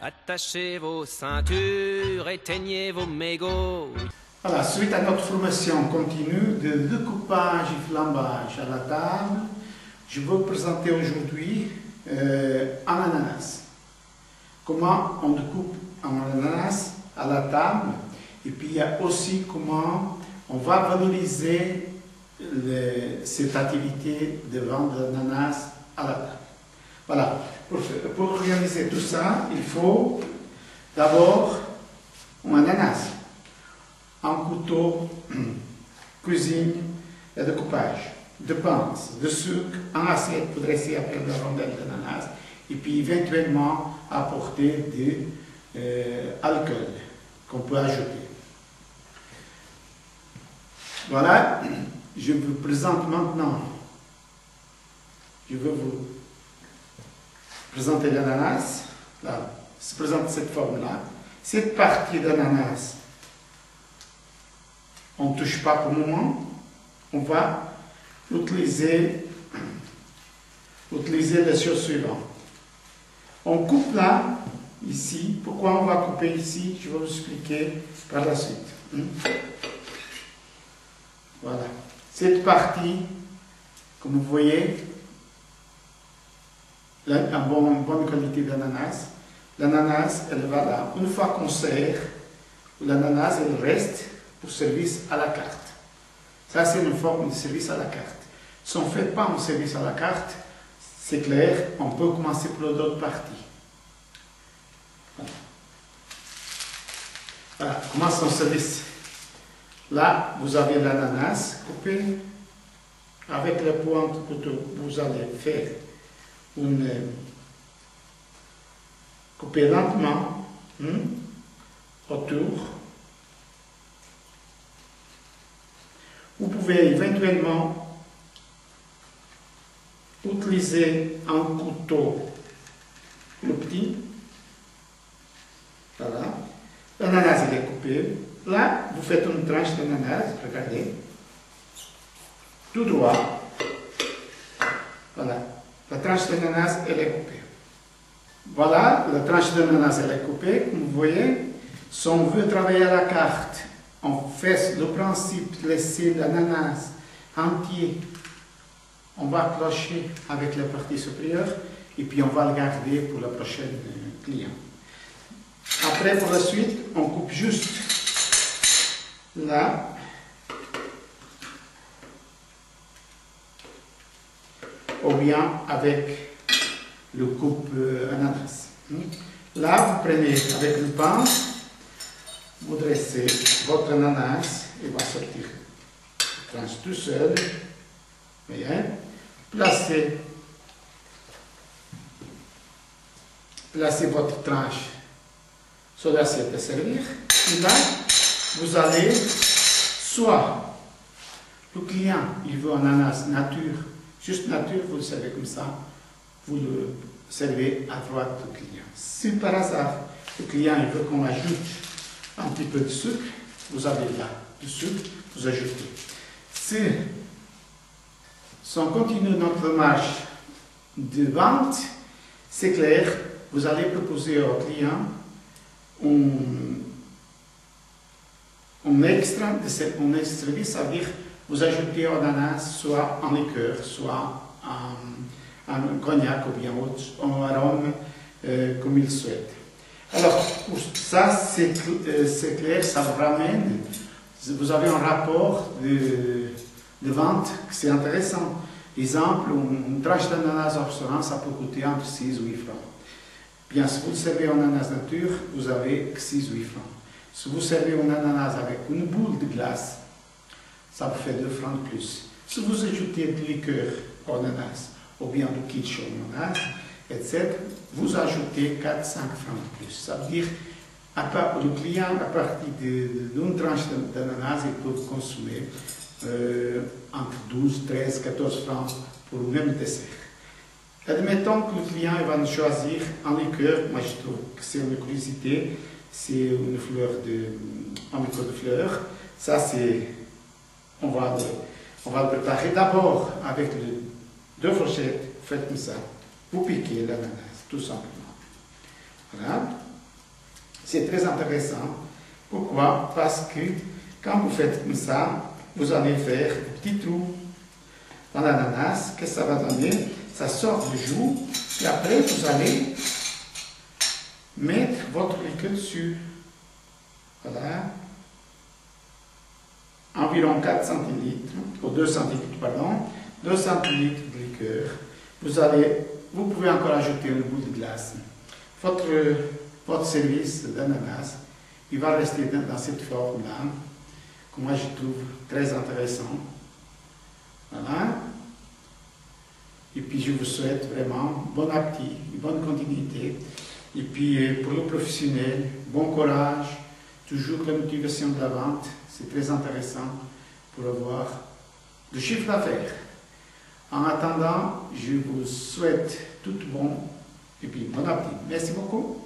Attachez vos ceintures, éteignez vos mégots. Voilà, suite à notre formation continue de découpage et flambage à la table, je vais vous présenter aujourd'hui un ananas. Comment on découpe un ananas à la table, et puis il y a aussi comment on va valoriser cette activité de vendre l'ananas à la table. Voilà, pour organiser tout ça, il faut d'abord un ananas, un couteau, cuisine et découpage, de pinces, de sucre, un assiette pour dresser après la rondelle d'ananas, et puis éventuellement apporter de alcool qu'on peut ajouter. Voilà, je vous présente maintenant, je vais vous présenter l'ananas. Là, se présente de cette forme-là. Cette partie d'ananas, on ne touche pas pour le moment. On va utiliser la chose suivante. On coupe là, ici. Pourquoi on va couper ici? Je vais vous expliquer par la suite. Voilà. Cette partie, comme vous voyez, une bonne qualité d'ananas. L'ananas, elle va là. Une fois qu'on sert, l'ananas, elle reste pour service à la carte. Ça, c'est une forme de service à la carte. Si on ne fait pas un service à la carte, c'est clair, on peut commencer pour l'autre partie. Voilà, comment son service. Là, vous avez l'ananas coupé. Avec la pointe du couteau, vous allez faire couper lentement autour. Vous pouvez éventuellement utiliser un couteau plus petit. Voilà. L'ananas est coupé. Là, vous faites une tranche d'ananas, regardez. Tout droit. Voilà. La tranche d'ananas, elle est coupée. Voilà, la tranche d'ananas, elle est coupée. Comme vous voyez, si on veut travailler à la carte, on fait le principe de laisser l'ananas entier. On va clocher avec la partie supérieure et puis on va le garder pour la prochaine client. Après, pour la suite, on coupe juste là. Ou bien avec le coupe ananas. Là, vous prenez avec une pince, vous dressez votre ananas, il va sortir la tranche tout seul. Voyez? Placez votre tranche sur l'assiette à servir. Et là, vous allez, soit le client, il veut un ananas nature, juste nature, vous le savez comme ça, vous le servez à droite du client. Si par hasard, le client il veut qu'on ajoute un petit peu de sucre, vous avez là du sucre, vous ajoutez. Si on continue notre marche de vente, c'est clair, vous allez proposer au client un extra service, ça veut dire vous ajoutez au ananas soit en liqueur, soit un cognac ou bien un arôme comme il souhaite. Alors, pour ça, c'est clair, ça vous ramène, vous avez un rapport de vente que c'est intéressant. Exemple, une tranche d'ananas au restaurant, ça peut coûter entre 6 ou 8 francs. Bien, si vous servez un ananas nature, vous avez 6 ou 8 francs. Si vous servez un ananas avec une boule de glace, ça vous fait 2 francs de plus. Si vous ajoutez de liqueur au ananas, ou bien du kitsch au ananas, etc., vous ajoutez 4-5 francs de plus. Ça veut dire, le client, à partir d'une tranche d'ananas, il peut consommer entre 12, 13, 14 francs pour le même dessert. Admettons que le client va nous choisir en liqueur. Moi, je trouve que c'est une curiosité, c'est une fleur un liqueur de fleurs. Ça, c'est... On va le préparer d'abord avec 2 fourchettes. Faites comme ça. Vous piquez l'ananas, tout simplement. Voilà. C'est très intéressant. Pourquoi? Parce que quand vous faites comme ça, vous allez faire des petits trous dans l'ananas. Qu'est-ce que ça va donner? Ça sort du jus. Et après, vous allez mettre votre liqueur dessus. Voilà. Environ 4 centilitres, ou 2 centilitres, pardon. 2 centilitres de liqueur. Vous pouvez encore ajouter une boule de glace. Votre service d'ananas, il va rester dans cette forme-là, que moi je trouve très intéressant. Voilà. Et puis je vous souhaite vraiment bon appétit, bonne continuité. Et puis pour le professionnel, bon courage, toujours la motivation de la vente, c'est très intéressant pour avoir du chiffre d'affaires. En attendant, je vous souhaite tout bon et puis bon appétit. Merci beaucoup.